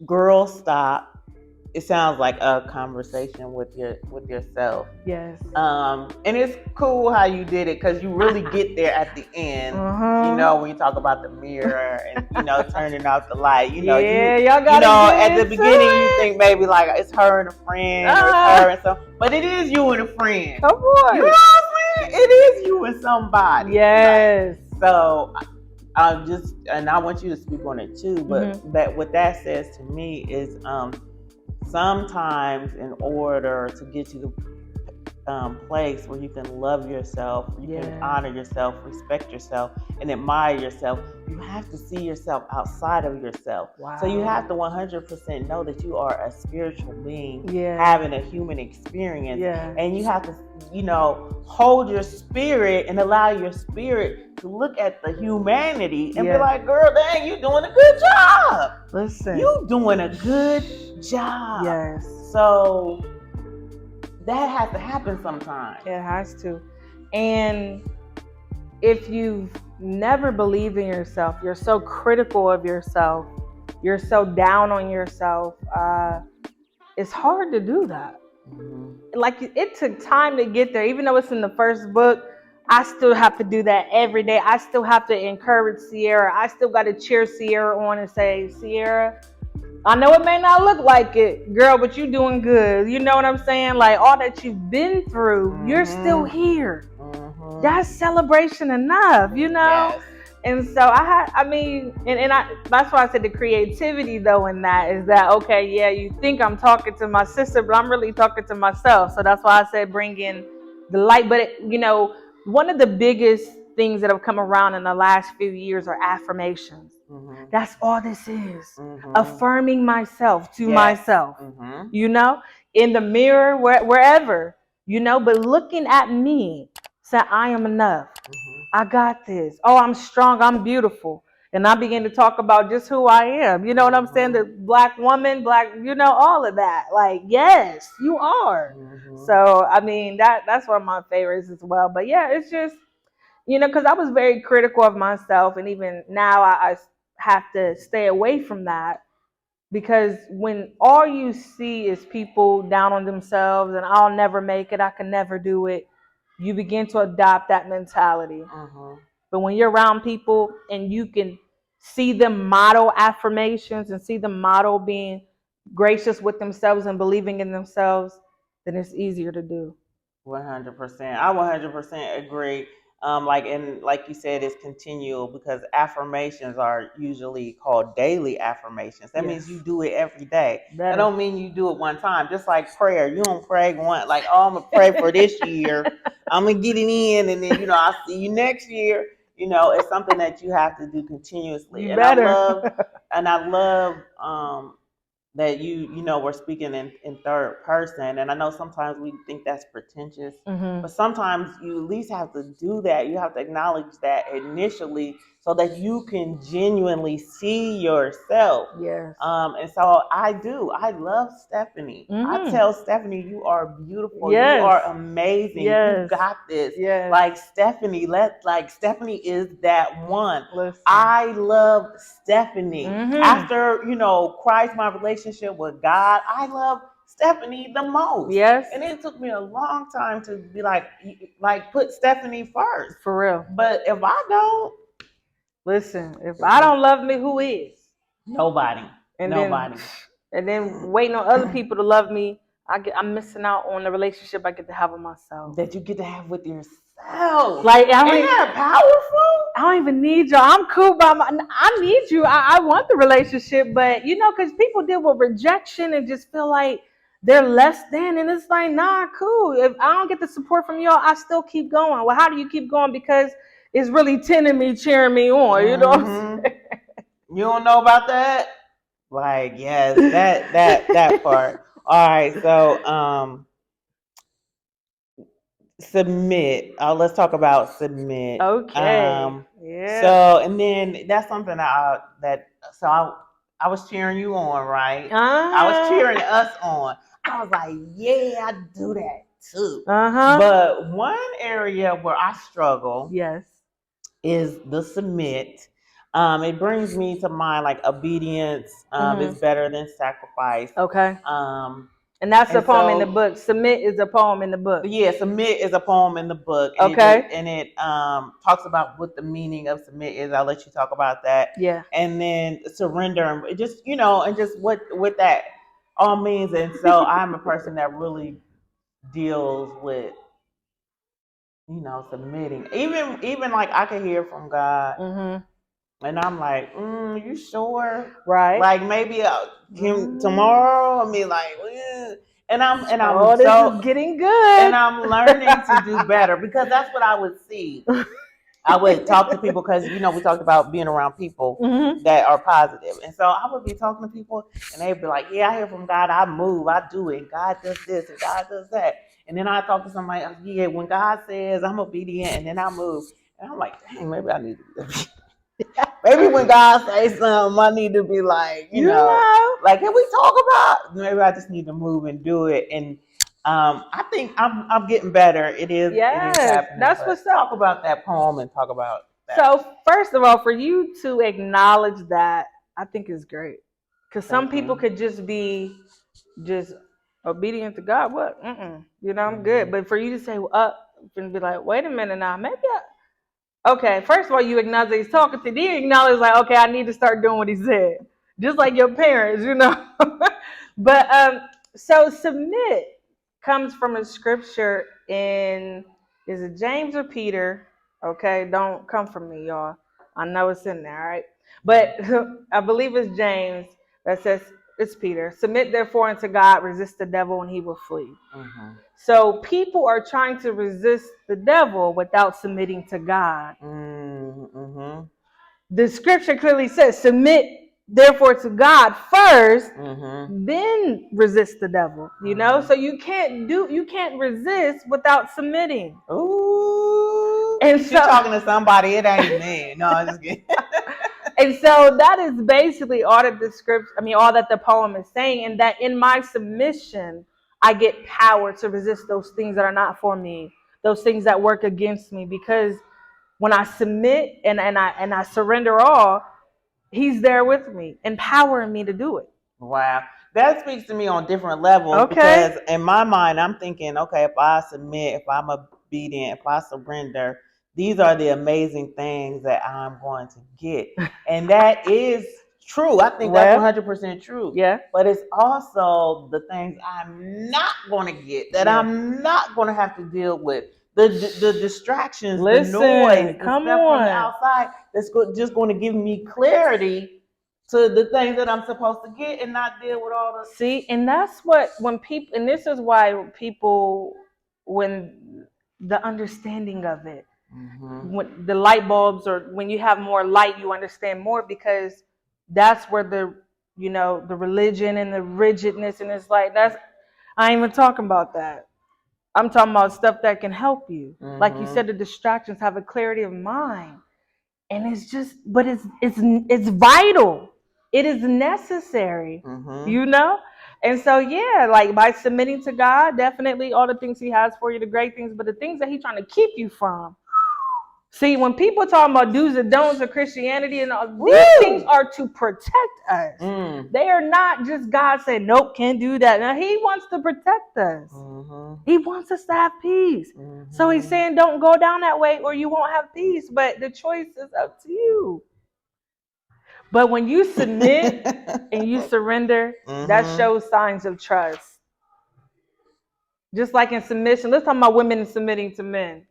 girl, stop. It sounds like a conversation with yourself. Yes. And it's cool how you did it because you really get there at the end. You know, when you talk about the mirror and turning off the light. Yeah, y'all gotta at the get beginning to you it. think maybe like it's her and a friend or it's her and some, but it is you and a friend. Come on. You know what I'm saying? It is you and somebody. Yes. Like, so and I want you to speak on it too. But that what that says to me is sometimes in order to get to the place where you can love yourself, you can honor yourself, respect yourself, and admire yourself, you have to see yourself outside of yourself. Wow. So you have to 100% know that you are a spiritual being having a human experience. And you have to, hold your spirit and allow your spirit to look at the humanity and be like, girl, dang, you doing a good job. Listen. You doing a good job. Yes. So that has to happen sometimes. It has to. And if you've never believed in yourself, you're so critical of yourself, you're so down on yourself, it's hard to do that. Like, it took time to get there. Even though it's in the first book, I still have to do that every day. I still have to encourage Ciara. I still got to cheer Ciara on and say, Ciara, I know it may not look like it, girl, but you're doing good. You know what I'm saying? Like, all that you've been through, you're still here. That's celebration enough, Yes. And so that's why I said the creativity though in that is that, okay, yeah, you think I'm talking to my sister, but I'm really talking to myself. So that's why I said bring in the light. But one of the biggest things that have come around in the last few years are affirmations. That's all this is. Affirming myself to myself, in the mirror, wherever, but looking at me, say, I am enough. I got this. Oh, I'm strong. I'm beautiful. And I begin to talk about just who I am. You know what I'm saying? The black woman, all of that. Like, yes, you are. So, that's one of my favorites as well. But yeah, it's just, because I was very critical of myself. And even now I have to stay away from that. Because when all you see is people down on themselves and I'll never make it, I can never do it, you begin to adopt that mentality. But when you're around people and you can see them model affirmations and see them model being gracious with themselves and believing in themselves, then it's easier to do. 100%. I 100% agree. Like you said, it's continual because affirmations are usually called daily affirmations. That means you do it every day. That don't mean you do it one time. Just like prayer, you don't pray one like, oh, I'm gonna pray for this year. I'm gonna get it in, and then I'll see you next year. It's something that you have to do continuously. I love that we're speaking in third person, and I know sometimes we think that's pretentious, but sometimes you at least have to do that. You have to acknowledge that initially so that you can genuinely see yourself. Yes. And so I love Stephanie. I tell Stephanie, you are beautiful. Yes. You are amazing. Yes. You got this. Yes. Like Stephanie, Stephanie is that one. Listen. I love Stephanie. After, Christ, my relationship with God, I love Stephanie the most. Yes. And it took me a long time to be like put Stephanie first. For real. But if I don't, listen, if I don't love me, who is? Nobody. Nobody. Then waiting on other people to love me, I'm missing out on the relationship I get to have with myself. That you get to have with yourself. Like, isn't that powerful? I don't even need you. I'm cool I need you. I want the relationship, but because people deal with rejection and just feel like they're less than, and it's like, nah, cool. If I don't get the support from y'all, I still keep going. Well, how do you keep going? Because it's really tending me, cheering me on. You know what I'm saying? You don't know about that? Like, yes, that part. All right, so submit. Let's talk about submit. Okay. Yeah. So, and then that's something I was cheering you on, right? I was cheering us on. I was like, yeah, I do that too. But one area where I struggle, yes, is the submit. It brings me to mind like obedience is better than sacrifice. Okay. And that's a And poem in the so, book. Submit is a poem in the book. yeah, submit is a poem in the book, and Okay. it talks about what the meaning of submit is. I'll let you talk about that. Yeah. And then surrender, and just and just what that all means. And so I'm a person that really deals with submitting. Even like I can hear from God, and I'm like, you sure? Right. Like maybe tomorrow. I mean, like, and I'm this is getting good. And I'm learning to do better, because that's what I would see. I would talk to people because we talked about being around people that are positive, and so I would be talking to people, and they'd be like, "Yeah, I hear from God. I move, I do it. God does this, and God does that." And then I talk to somebody else. Yeah, when God says I'm obedient, and then I move, and I'm like, "Dang, maybe I need to." Maybe when God says something, I need to be like, you know, like, can we talk about? Maybe I just need to move and do it. And I think I'm getting better. It is. Yes, it is happening. that's what's up. Talk about that poem and talk about that. So first of all, for you to acknowledge that, I think is great, because some people could just be just obedient to God. What? I'm good. But for you to say up and be like, wait a minute now, maybe okay, first of all, you acknowledge that he's talking to you. You acknowledge, like, okay, I need to start doing what he said. Just like your parents, But so submit comes from a scripture in, is it James or Peter? Okay, don't come from me, y'all. I know it's in there, all right? But I believe it's James that says, it's Peter. Submit therefore unto God, resist the devil, and he will flee. So people are trying to resist the devil without submitting to God. The scripture clearly says, submit therefore to God first, then resist the devil. So you can't resist without submitting. Ooh. And so, you're talking to somebody, it ain't me. No, I'm just kidding. And so that is basically all that all that the poem is saying, and that in my submission, I get power to resist those things that are not for me, those things that work against me. Because when I submit and I surrender all, he's there with me, empowering me to do it. Wow. That speaks to me on different levels, because in my mind, I'm thinking, okay, if I submit, if I'm obedient, if I surrender, these are the amazing things that I'm going to get. And that is true. I think that's 100% true. Yeah. But it's also the things I'm not going to get, that I'm not going to have to deal with. The distractions, the noise, the stuff from the outside, that's just going to give me clarity to the things that I'm supposed to get, and not deal with all the... See, and that's what, when people, and this is why people, when the understanding of it, when the light bulbs, or when you have more light, you understand more, because that's where the religion and the rigidness, and it's like, I ain't even talking about that. I'm talking about stuff that can help you. Like you said, the distractions, have a clarity of mind. And it's just, but it's vital. It is necessary, And so, yeah, like by submitting to God, definitely all the things he has for you, the great things, but the things that he's trying to keep you from. See, when people talk about do's and don'ts of Christianity and all, these things are to protect us. They are not just God saying, nope, can't do that. Now, he wants to protect us. He wants us to have peace. So he's saying, don't go down that way or you won't have peace. But the choice is up to you. But when you submit and you surrender, that shows signs of trust. Just like in submission, let's talk about women submitting to men.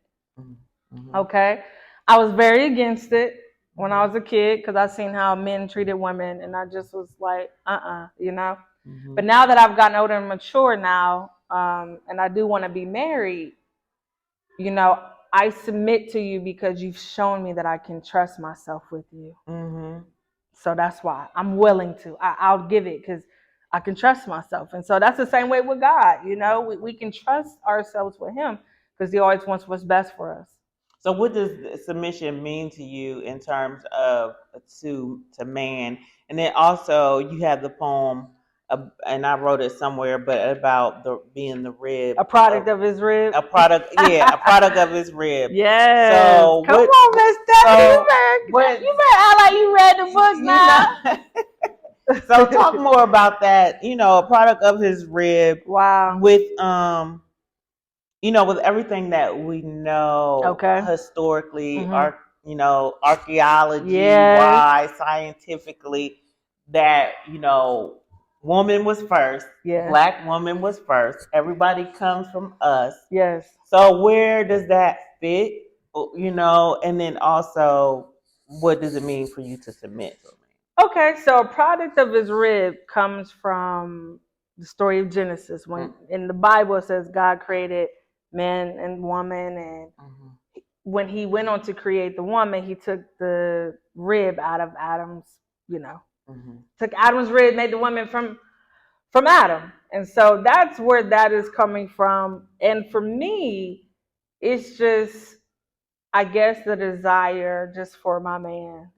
Okay? I was very against it when I was a kid, because I seen how men treated women, and I just was like, But now that I've gotten older and mature now, and I do want to be married, I submit to you because you've shown me that I can trust myself with you. So that's why I'm willing to. I'll give it, because I can trust myself. And so that's the same way with God. We can trust ourselves with him, because he always wants what's best for us. So what does submission mean to you in terms of to man? And then also you have the poem and I wrote it somewhere, but about being the rib, a product of his rib, a product, yeah, a product of his rib. Yes. So come on, Miss Stephanie, what? you better act like you read the book now. So talk more about that. A product of his rib. Wow. With with everything that we know historically, archaeology wise, scientifically, that woman was first, Black woman was first. Everybody comes from us. Yes. So where does that fit? And then also, what does it mean for you to submit to me? Okay, so a product of his rib comes from the story of Genesis. When in the Bible it says God created man and woman, and when he went on to create the woman, he took the rib out of Adam's, took Adam's rib, made the woman from Adam. And so that's where that is coming from. And for me, it's just, I guess, the desire just for my man,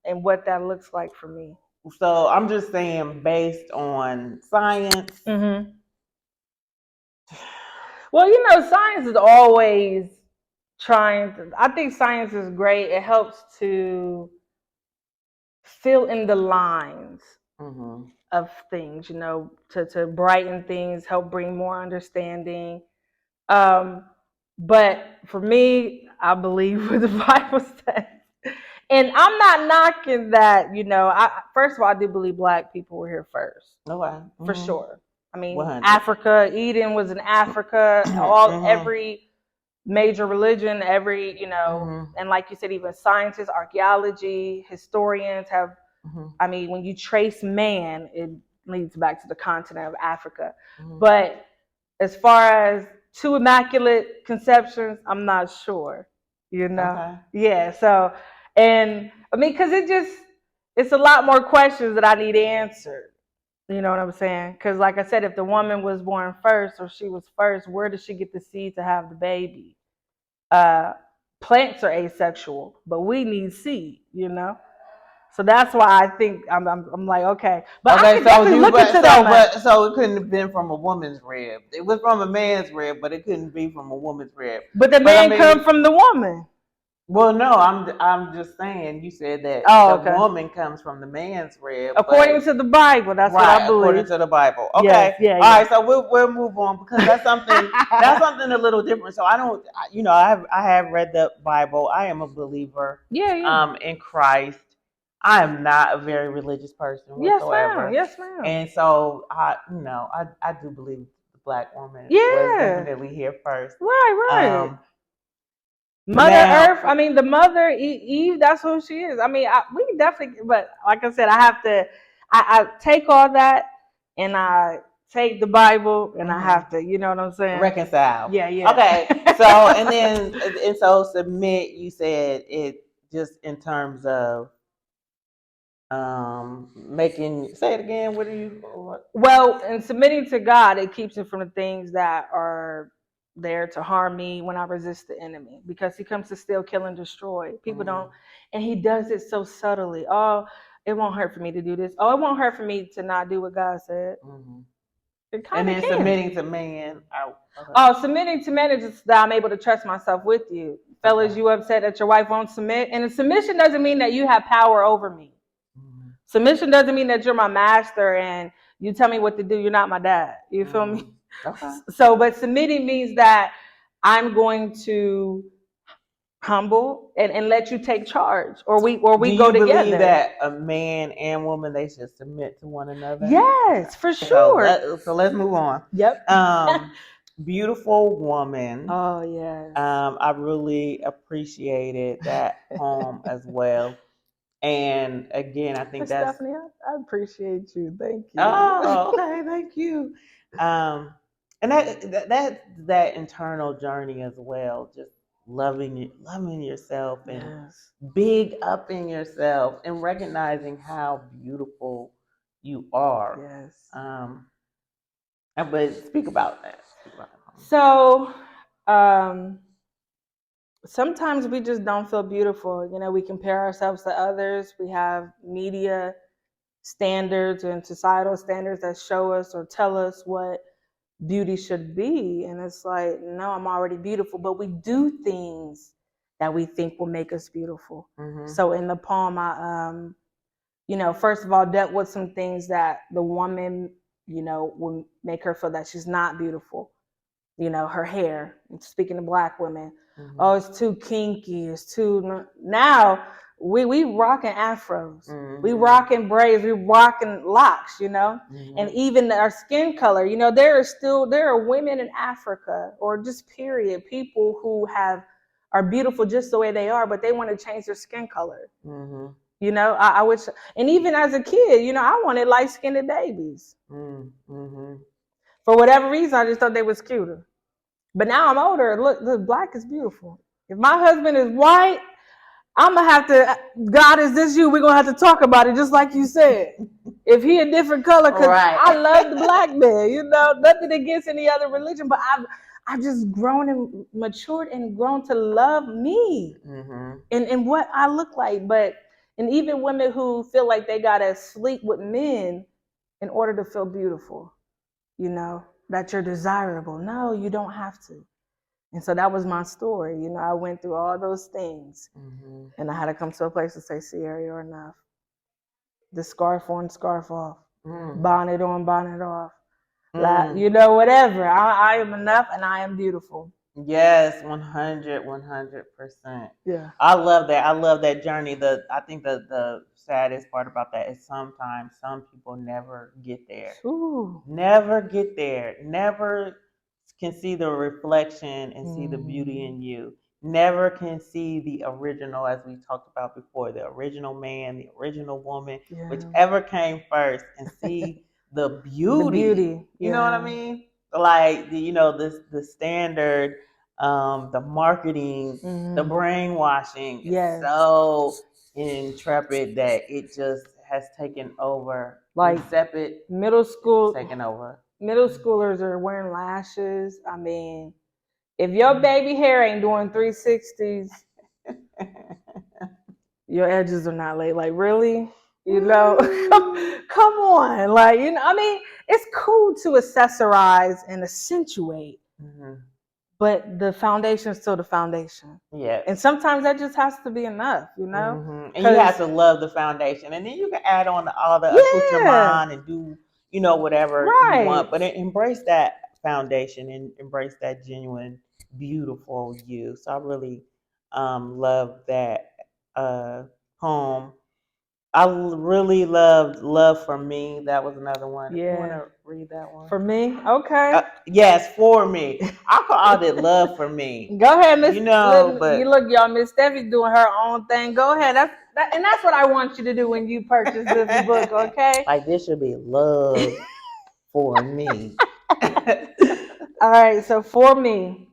and what that looks like for me. So I'm just saying, based on science. Mm-hmm. Well, science is always trying to, I think science is great. It helps to fill in the lines of things, to brighten things, help bring more understanding. But for me, I believe what the Bible says. And I'm not knocking that, first of all, I do believe Black people were here first. Okay. For sure. I mean, 100. Africa, Eden was in Africa, every major religion, and like you said, even scientists, archaeology, historians have, I mean, when you trace man, it leads back to the continent of Africa. But as far as two immaculate conceptions, I'm not sure, Okay. Yeah, so, and I mean, because it's a lot more questions that I need answered. You know what I'm saying? Because like I said, if the woman was born first or she was first, where does she get the seed to have the baby? Plants are asexual, but we need seed, So that's why I think I'm like, okay. But okay, I can definitely look into that. So it couldn't have been from a woman's rib. It was from a man's rib, but it couldn't be from a woman's rib. But the man come from the woman. Well, no, I'm just saying. You said that the woman comes from the man's rib, according to the Bible. That's right, what I believe. According to the Bible. Okay, all right. So we'll move on because that's something a little different. So I don't, I have read the Bible. I am a believer. In Christ. I am not a very religious person whatsoever. Yes, ma'am. And so I do believe the Black woman was definitely here first. Right. Mother Earth, I mean, the mother, Eve, that's who she is. I mean, we definitely, but like I said, I have to, I take all that and I take the Bible and I have to, you know what I'm saying? Reconcile. Yeah. Okay. So, and so submit, you said it just in terms of say it again. What do you? Well, in submitting to God, it keeps me from the things that are there to harm me when I resist the enemy, because he comes to steal, kill, and destroy. People don't, and he does it so subtly. Oh, it won't hurt for me to do this. Oh, it won't hurt for me to not do what God said. And then submitting to man. Submitting to man is just that I'm able to trust myself with you. Fellas, you upset that your wife won't submit? And submission doesn't mean that you have power over me. Submission doesn't mean that you're my master and you tell me what to do. You're not my dad. You feel me? Okay. So, but submitting means that I'm going to humble and let you take charge, or we go together. Do you believe that a man and woman, they should submit to one another? Yes, for sure. So let's move on. Yep. Beautiful woman. Oh yes. I really appreciated that poem as well. And again, I think that's Stephanie, I appreciate you. Thank you. Oh, okay, thank you. And that internal journey as well, just loving yourself and big upping yourself and recognizing how beautiful you are. Yes. But speak about that. So, sometimes we just don't feel beautiful. We compare ourselves to others. We have media standards and societal standards that show us or tell us what beauty should be. And it's like, no, I'm already beautiful. But we do things that we think will make us beautiful. Mm-hmm. So in the poem, I first of all, dealt with some things that the woman, will make her feel that she's not beautiful. Her hair, speaking to Black women. Mm-hmm. Oh, it's too kinky. It's too, now we rocking afros. Mm-hmm. We rocking braids. We rocking locks, Mm-hmm. and even our skin color. There are women in Africa, or just period, people who are beautiful just the way they are, but they want to change their skin color. Mm-hmm. I wish, and even as a kid, I wanted light-skinned babies. Mm-hmm. For whatever reason, I just thought they was cuter. But now I'm older. Look, Black is beautiful. If my husband is white, I'm gonna have to. God, is this you? We're gonna have to talk about it, just like you said. If he a different color, because right. I love the Black man. Nothing against any other religion, but I've just grown and matured and grown to love me and what I look like. And even women who feel like they gotta sleep with men in order to feel beautiful, that you're desirable. No, you don't have to. And so that was my story. I went through all those things, and I had to come to a place to say, Ciara, you're enough. The scarf on, scarf off. Bonnet on, bonnet off. Whatever. I am enough, and I am beautiful. Yes, 100%. Yeah. I love that. I love that journey. I think the saddest part about that is sometimes some people never get there. Ooh. Never get there. Never can see the reflection and see the beauty in you. Never can see the original, as we talked about before, the original man, the original woman, whichever came first, and see the beauty. The beauty. You know what I mean? Like the standard, the marketing, the brainwashing is so intrepid that it just has taken over. Like Insipid, middle school, taken over. Middle schoolers are wearing lashes. I mean, if your baby hair ain't doing 360s, your edges are not laid. Like, really? Come on. Like, I mean, it's cool to accessorize and accentuate, but the foundation is still the foundation. Yeah. And sometimes that just has to be enough, And you have to love the foundation. And then you can add on all the accoutrement and do, whatever you want. But embrace that foundation and embrace that genuine, beautiful you. So I really love that poem. I really loved Love for Me. That was another one. Yeah. You want to read that one? For me? Okay. Yes, for me. I called it Love for Me. Go ahead, Miss. But you look, y'all. Miss Steffi's doing her own thing. Go ahead. That's what I want you to do when you purchase this book. Okay. Like, this should be Love for Me. All right. So for me,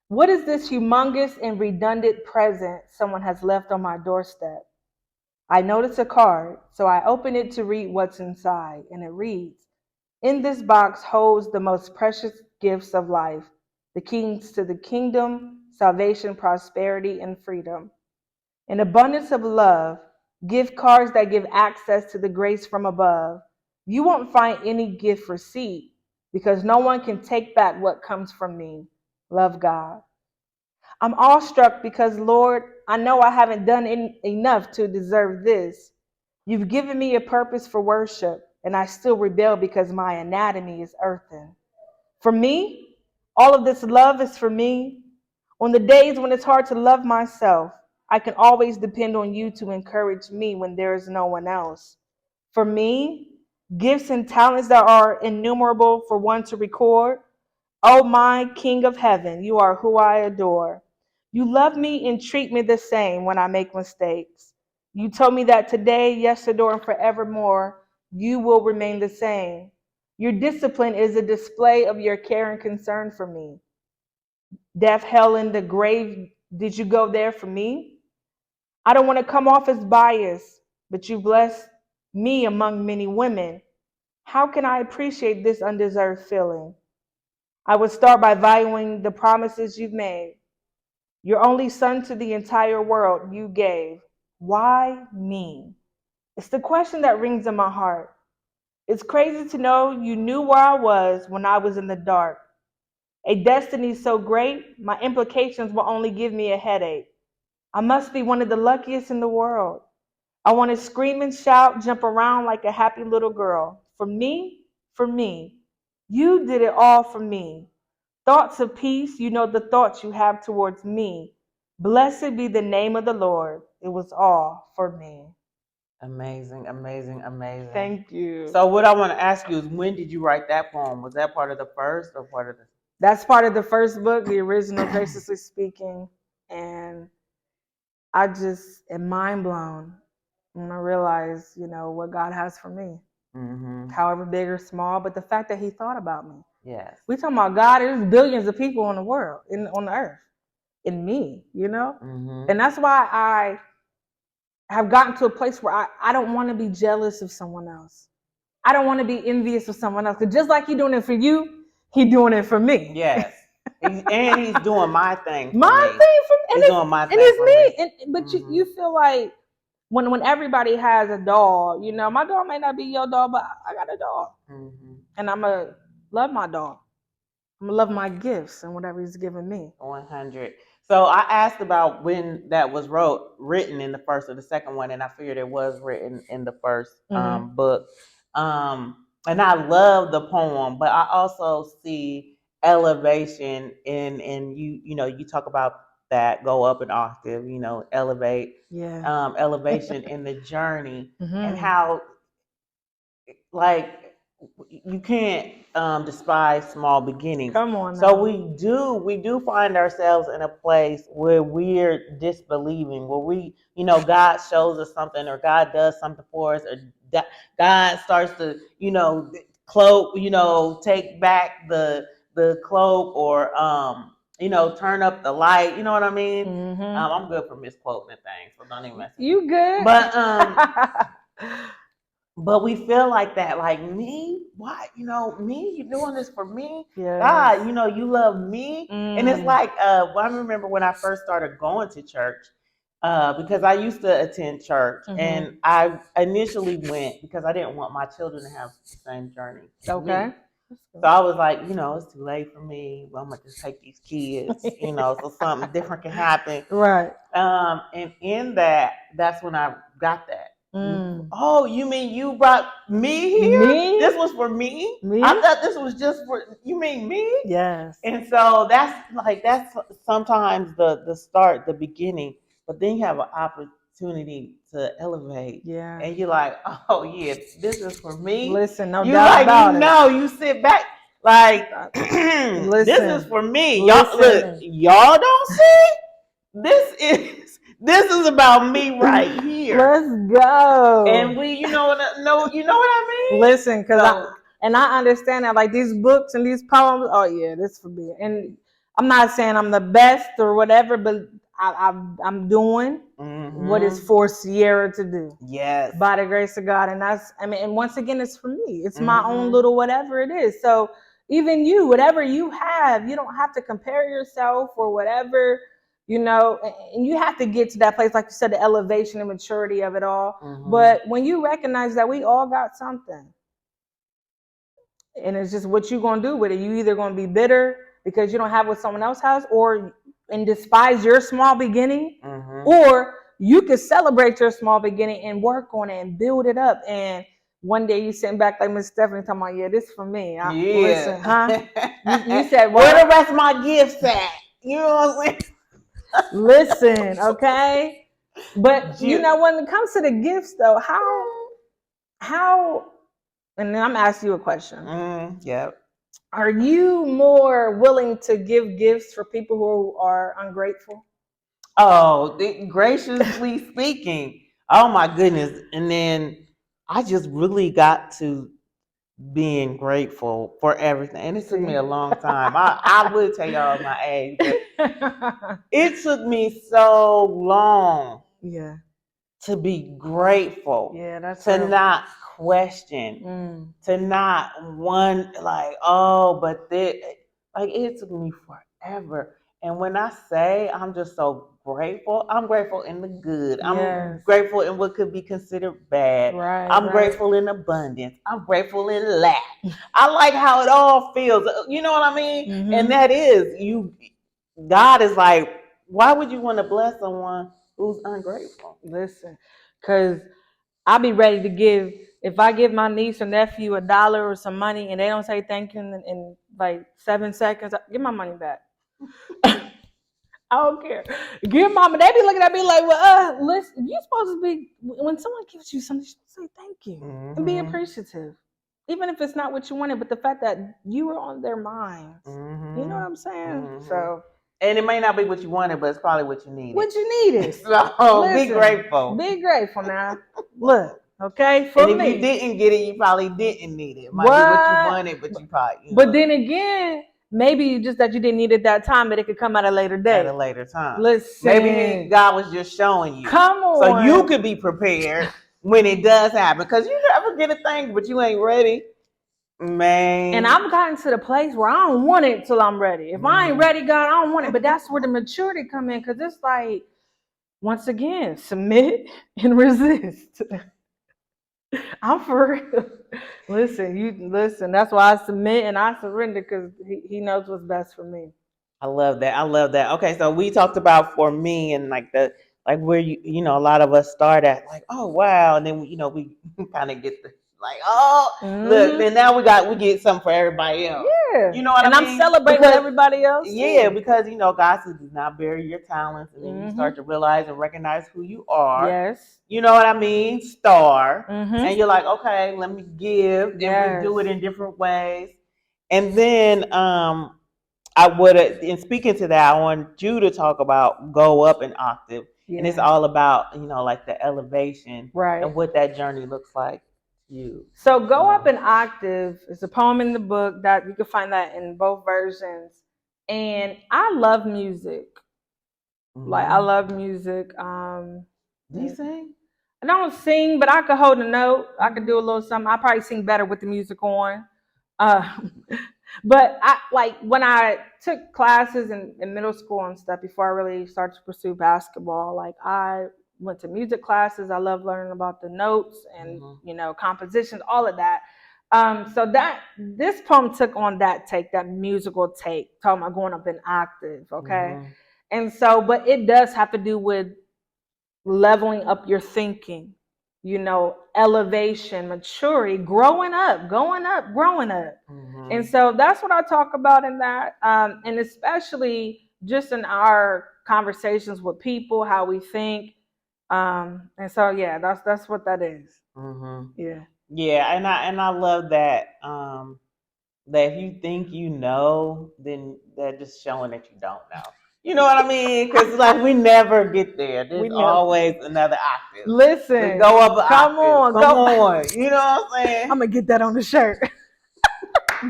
what is this humongous and redundant present someone has left on my doorstep? I notice a card, so I open it to read what's inside, and it reads, in this box holds the most precious gifts of life, the keys to the kingdom, salvation, prosperity, and freedom. An abundance of love, gift cards that give access to the grace from above. You won't find any gift receipt because no one can take back what comes from me. Love, God. I'm awestruck because, Lord, I know I haven't done enough to deserve this. You've given me a purpose for worship, and I still rebel because my anatomy is earthen. For me, all of this love is for me. On the days when it's hard to love myself, I can always depend on you to encourage me when there is no one else. For me, gifts and talents that are innumerable for one to record. Oh, my King of Heaven, you are who I adore. You love me and treat me the same when I make mistakes. You told me that today, yesterday, and forevermore, you will remain the same. Your discipline is a display of your care and concern for me. Death, hell, and the grave, did you go there for me? I don't want to come off as biased, but you blessed me among many women. How can I appreciate this undeserved feeling? I would start by valuing the promises you've made. Your only son to the entire world you gave. Why me? It's the question that rings in my heart. It's crazy to know you knew where I was when I was in the dark. A destiny so great, my implications will only give me a headache. I must be one of the luckiest in the world. I want to scream and shout, jump around like a happy little girl. For me. You did it all for me. Thoughts of peace, you know the thoughts you have towards me. Blessed be the name of the Lord. It was all for me. Amazing, amazing, amazing. Thank you. So what I want to ask you is, when did you write that poem? Was that part of the first or part of the... That's part of the first book, the original, Graciously Speaking. And I just am mind blown when I realize, what God has for me. Mm-hmm. However big or small, but the fact that he thought about me. Yes. We talking about God, there's billions of people in the world, on the earth, in me, Mm-hmm. And that's why I have gotten to a place where I don't want to be jealous of someone else. I don't want to be envious of someone else. Because just like he's doing it for you, he's doing it for me. Yes. And he's doing my thing for my me. thing for me. He's doing my thing for me. But you feel like when everybody has a dog, my dog may not be your dog, but I got a dog. Mm-hmm. And I'm going to love my dog. I'm going to love my gifts and whatever he's given me. 100. So I asked about when that was written in the first or the second one, and I figured it was written in the first book. And I love the poem, but I also see elevation in you. You talk about that, go up an octave. Elevate. Yeah. Elevation in the journey, and how, like, you can't despise small beginnings. Come on. So we do find ourselves in a place where we're disbelieving, where we, God shows us something, or God does something for us, or God starts to, cloak, take back the cloak, or turn up the light. You know what I mean? Mm-hmm. I'm good for misquoting things, so don't even mess with me. You good? But we feel like that, like, me? What? Me? You doing this for me? Yes. God, you love me? And it's like, I remember when I first started going to church, because I used to attend church, and I initially went because I didn't want my children to have the same journey as me. So I was like, it's too late for me. Well, I'm going to just take these kids, so something different can happen. Right. And in that's when I got that. Oh, you mean you brought me here? Me? This was for me? Me? I thought this was just for, you mean me? Yes. And so that's sometimes the start, the beginning, but then you have an opportunity to elevate. Yeah. And you're like, oh yeah, this is for me. Listen, no doubt about it. You sit back like, this is for me. Y'all look, y'all don't see? This is about me right here. Let's go. And we, you know what I mean? Listen, because I understand that, like, these books and these poems. Oh yeah, this for me. And I'm not saying I'm the best or whatever, but I'm doing what is for Ciara to do. Yes. By the grace of God, and and once again, it's for me. It's my own little whatever it is. So even you, whatever you have, you don't have to compare yourself or whatever. And you have to get to that place, like you said, the elevation and maturity of it all. But when you recognize that we all got something, and it's just what you're going to do with it. You either going to be bitter because you don't have what someone else has, and despise your small beginning, or you could celebrate your small beginning and work on it and build it up. And one day you sitting back like Miss Stephanie talking about, yeah, this for me. Listen, huh? You said, well, where the rest of my gifts at? You know what I'm saying? Listen, okay. But when it comes to the gifts, though, how, and then I'm asking you a question. Yep. Are you more willing to give gifts for people who are ungrateful? Oh, graciously speaking. Oh my goodness. And then I just really got to being grateful for everything. And it took me a long time. I would tell y'all my age, but it took me so long to be grateful. Yeah, that's to not question, to not like, oh, but it took me forever. And when I say I'm just so grateful. I'm grateful in the good. I'm Yes. grateful in what could be considered bad. Right. I'm grateful in abundance. I'm grateful in lack. I like how it all feels. You know what I mean? Mhm. And that is you. God is like, why would you want to bless someone who's ungrateful? Listen, because I'll be ready to give. If I give my niece or nephew $1 or some money and they don't say thank you in like 7 seconds, give my money back. I don't care. Give mama. They be looking at me like, well, listen, you're supposed to be, when someone gives you something, you're supposed to say thank you and be appreciative. Even if it's not what you wanted, but the fact that you were on their minds. You know what I'm saying? So. And it may not be what you wanted, but it's probably what you needed. What you needed. So listen, be grateful. Be grateful now. Look, okay? For and if you didn't get it, you probably didn't need it. It might be what you wanted, but you probably. But then again, maybe just that you didn't need it that time, but it could come at a later date. At a later time. Listen. Maybe God was just showing you. Come on. So you could be prepared when it does happen. Because you never get a thing, but you ain't ready. Man. And I've gotten to the place where I don't want it till I'm ready. If I ain't ready, God, I don't want it. But that's where the maturity come in. Because it's like, once again, submit and resist. I'm for real. Listen. That's why I submit and I surrender, because he knows what's best for me. I love that. Okay, so we talked about for me and like where you know a lot of us start at like, oh wow, and then we kind of get the like, oh look, then now we get something for everybody else. Yeah, you know what I mean? And I'm celebrating everybody else. Yeah, because God says do not bury your talents, and then you start to realize and recognize who you are. Yes. You know what I mean? Star. And you're like, okay, let me give. And we do it in different ways. And then I would, in speaking to that, I want you to talk about go up an octave. Yeah. And it's all about, like the elevation. Right. And what that journey looks like to you. So Go Up an Octave is a poem in the book that you can find that in both versions. And I love music. Like, I love music. Do you sing? I don't sing, but I could hold a note. I could do a little something. I probably sing better with the music on. But I like when I took classes in middle school and stuff before I really started to pursue basketball. Like, I went to music classes. I love learning about the notes and compositions, all of that. So that this poem took on that musical take, talking about going up an octave. Okay, and so, but it does have to do with leveling up your thinking, elevation, maturity, growing up. And so that's what I talk about in that. And especially just in our conversations with people, how we think. And so, yeah, that's what that is. Yeah. Yeah. And I love that. That if you think you know, then they're just showing that you don't know. You know what I mean? Because like we never get there. There's always another octave. Listen, go up an come octave. Come on. You know what I'm saying? I'm gonna get that on the shirt.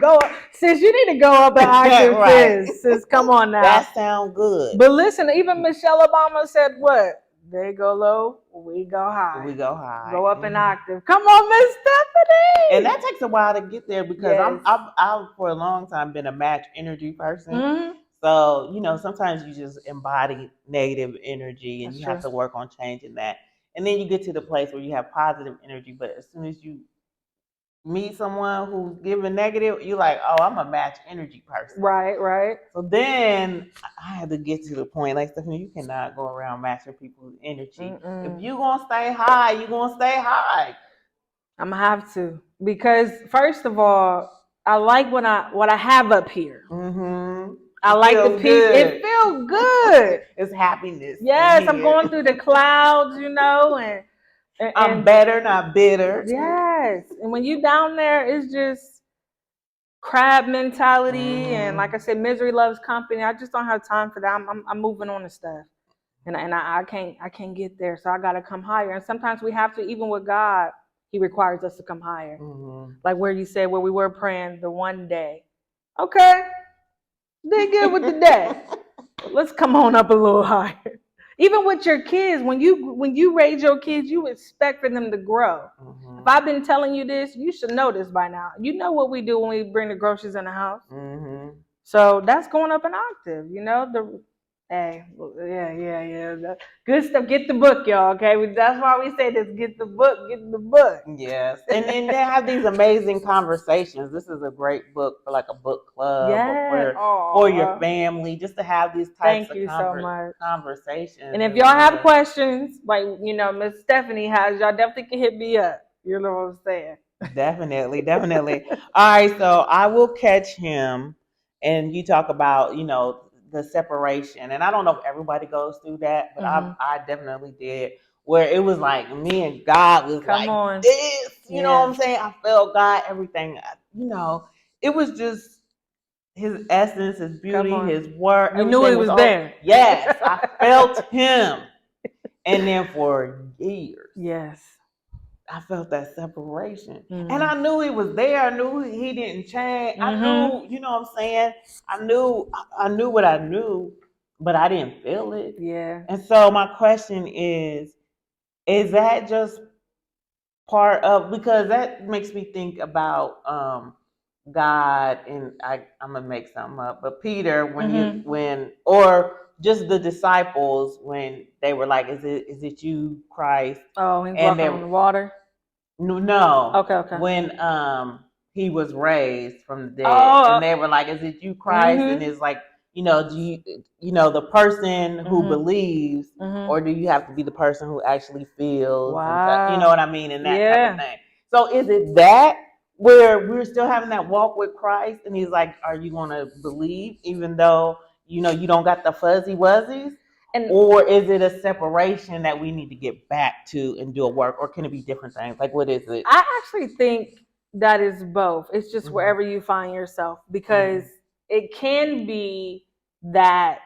Go up. Sis, you need to go up an octave. Right. Sis, come on now. That sounds good. But listen, even Michelle Obama said what? They go low, we go high. We go high. Go up an octave. Come on, Miss Stephanie. And that takes a while to get there because I've for a long time been a match energy person. So, sometimes you just embody negative energy and you have to work on changing that. And then you get to the place where you have positive energy, but as soon as you meet someone who's giving negative, you're like, oh, I'm a match energy person. Right. So then I had to get to the point, like, Stephanie, you cannot go around matching people's energy. If you're going to stay high, you're going to stay high. I'm going to have to. Because, first of all, I like what I have up here. I like the peace. It feels good. It's happiness. Yes, I'm going through the clouds, and I'm better, not bitter. Yes. And when you down there, it's just crab mentality. And like I said, misery loves company. I just don't have time for that. I'm moving on to stuff. And I can't get there. So I got to come higher. And sometimes we have to, even with God, he requires us to come higher. Like where you said, where we were praying the one day. Okay. Did good with the day. Let's come on up a little higher. Even with your kids, when you raise your kids, you expect for them to grow. If I've been telling you this, you should know this by now. You know what we do when we bring the groceries in the house. So that's going up an octave. Hey, yeah. Good stuff. Get the book, y'all. Okay, that's why we say this. Get the book. Get the book. Yes, and then they have these amazing conversations. This is a great book for like a book club or for your family, just to have these types of so much. Conversations. And if y'all have questions, like Miss Stephanie has, y'all definitely can hit me up. You know what I'm saying? Definitely. All right, so I will catch him, and you talk about the separation, and I don't know if everybody goes through that, but I definitely did, where it was like me and God was this, you know what I'm saying? I felt God, everything, it was just His essence, His beauty, His word. You knew He was there. Yes, I felt Him, and then for years, yes, I felt that separation. And I knew He was there. I knew He didn't change. I knew, you know what I'm saying? I knew what I knew, but I didn't feel it. Yeah. And so my question is that just part of, because that makes me think about God, and I'm gonna make something up, but Peter, or just the disciples, when they were like, is it you, Christ? Oh, He's walking on the water. No. Okay. When he was raised from the dead, and they were like, "Is it you, Christ?" And it's like, do you the person who believes, or do you have to be the person who actually feels? Wow. You know what I mean, and that type of thing. So is it that where we're still having that walk with Christ, and He's like, "Are you going to believe, even though you don't got the fuzzy wuzzies?" Or is it a separation that we need to get back to and do a work, or can it be different things? Like, what is it? I actually think that is both. It's just wherever you find yourself, because it can be that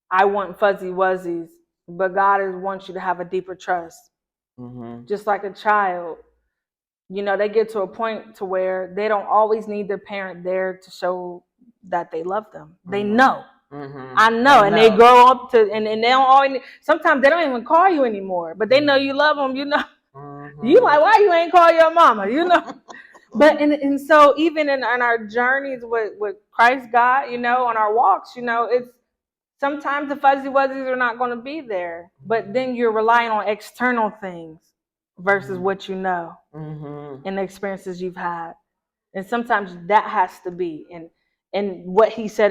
I want fuzzy wuzzies, but God wants you to have a deeper trust. Just like a child, they get to a point to where they don't always need their parent there to show that they love them. They know. I know, and they grow up to, and they don't always. Sometimes they don't even call you anymore, but they know you love them. You like, why you ain't call your mama? But and so even in our journeys with Christ God, on our walks, it's sometimes the fuzzy wuzzies are not going to be there, but then you're relying on external things versus what you know and the experiences you've had. And sometimes that has to be, and what He said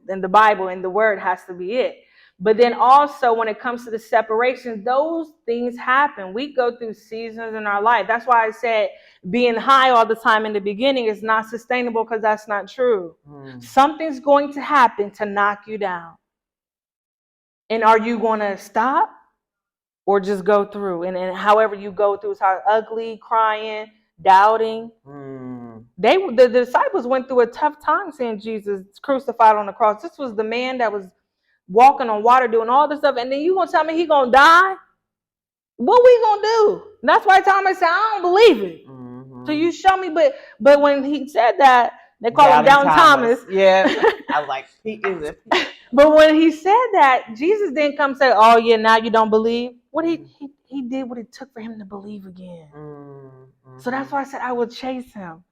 in the Bible, in the Word, has to be it. But then also when it comes to the separation, those things happen. We go through seasons in our life. That's why I said being high all the time in the beginning is not sustainable, because that's not true. Something's going to happen to knock you down. And are you going to stop or just go through? And however you go through, it's how ugly, crying, doubting. The disciples went through a tough time seeing Jesus crucified on the cross. This was the man that was walking on water, doing all this stuff, and then you gonna tell me He gonna die? What we gonna do? And that's why Thomas said, I don't believe it. So you show me, but when He said that, they call him Doubting Thomas. Yeah, I was like, is it? But when He said that, Jesus didn't come say, "Oh yeah, now you don't believe." What he did what it took for him to believe again. So that's why I said I will chase Him.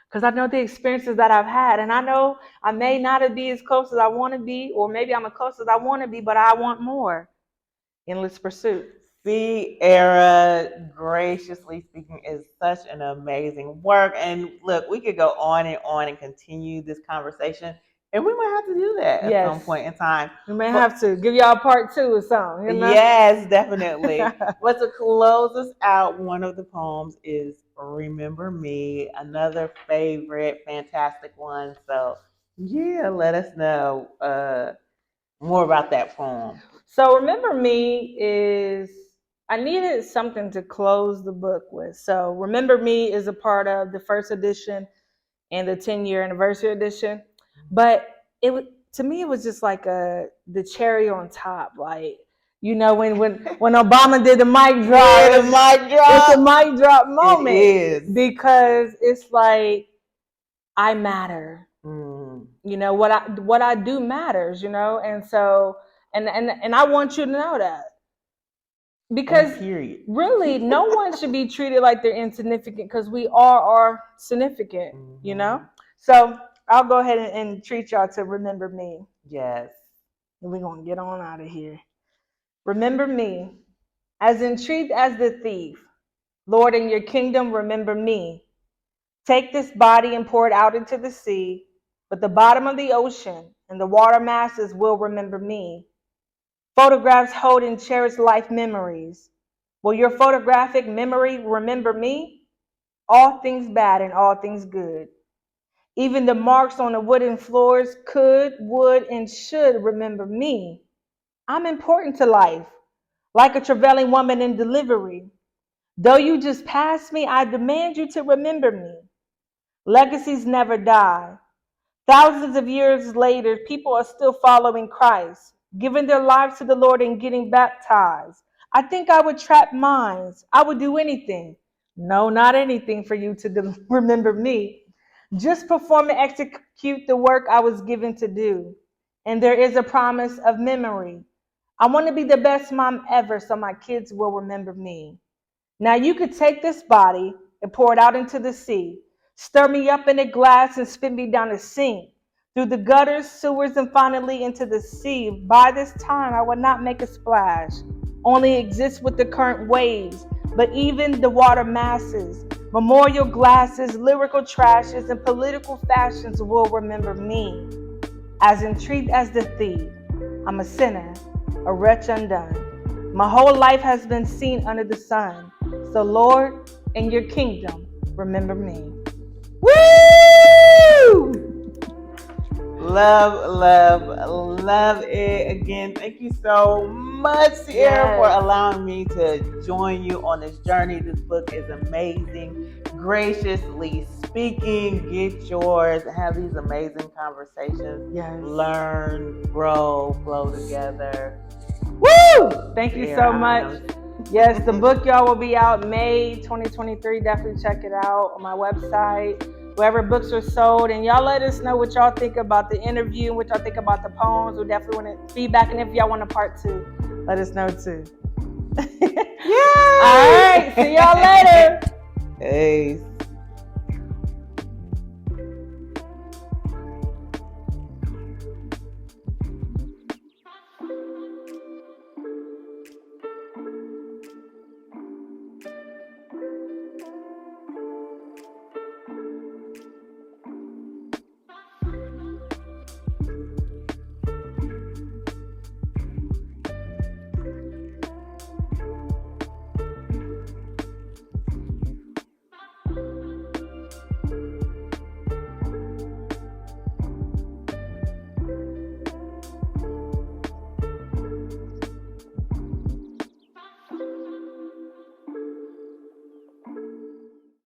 Because I know the experiences that I've had, and I know I may not be as close as I want to be, or maybe I'm as close as I want to be, but I want more. Endless pursuit. Ciara, graciously speaking, is such an amazing work. And look, we could go on and continue this conversation, and we might have to do that at some point in time. We may have to give y'all part 2 or something. Yes, definitely. But to close us out, one of the poems is Remember Me, another favorite, fantastic one. So yeah, let us know more about that poem. So Remember Me is, I needed something to close the book with. So Remember Me is a part of the first edition and the 10-year anniversary edition. But to me, it was just like the cherry on top. Like, when Obama did the mic drop. Yeah, the mic drop. It's a mic drop moment. It is. Because it's like, I matter. What I do matters, and so and I want you to know that, because really no one should be treated like they're insignificant, because we all are significant. So I'll go ahead and treat y'all to Remember Me. Yes. And we're going to get on out of here. Remember me, as intrigued as the thief. Lord, in your kingdom, remember me. Take this body and pour it out into the sea, but the bottom of the ocean and the water masses will remember me. Photographs hold and cherish life memories. Will your photographic memory remember me? All things bad and all things good. Even the marks on the wooden floors could, would, and should remember me. I'm important to life, like a travailing woman in delivery. Though you just passed me, I demand you to remember me. Legacies never die. Thousands of years later, people are still following Christ, giving their lives to the Lord and getting baptized. I think I would trap minds. I would do anything. No, not anything for you to remember me. Just perform and execute the work I was given to do. And there is a promise of memory. I want to be the best mom ever so my kids will remember me. Now you could take this body and pour it out into the sea. Stir me up in a glass and spit me down a sink, through the gutters, sewers, and finally into the sea. By this time, I would not make a splash, only exist with the current waves, but even the water masses, memorial glasses, lyrical trashes, and political fashions will remember me. As intrigued as the thief, I'm a sinner, a wretch undone. My whole life has been seen under the sun. So, Lord, in your kingdom, remember me. Woo! Love it. Again, thank you so much, Ciara, for allowing me to join you on this journey. This book is amazing. Graciously speaking, get yours. Have these amazing conversations. Yes. Learn, grow together. Woo! Thank you so much. Yes, the book, y'all, will be out May 2023. Definitely check it out on my website, wherever books are sold. And y'all let us know what y'all think about the interview, what y'all think about the poems. We definitely want feedback. And if y'all want a part 2, let us know too. Yeah. All right. See y'all later. Peace.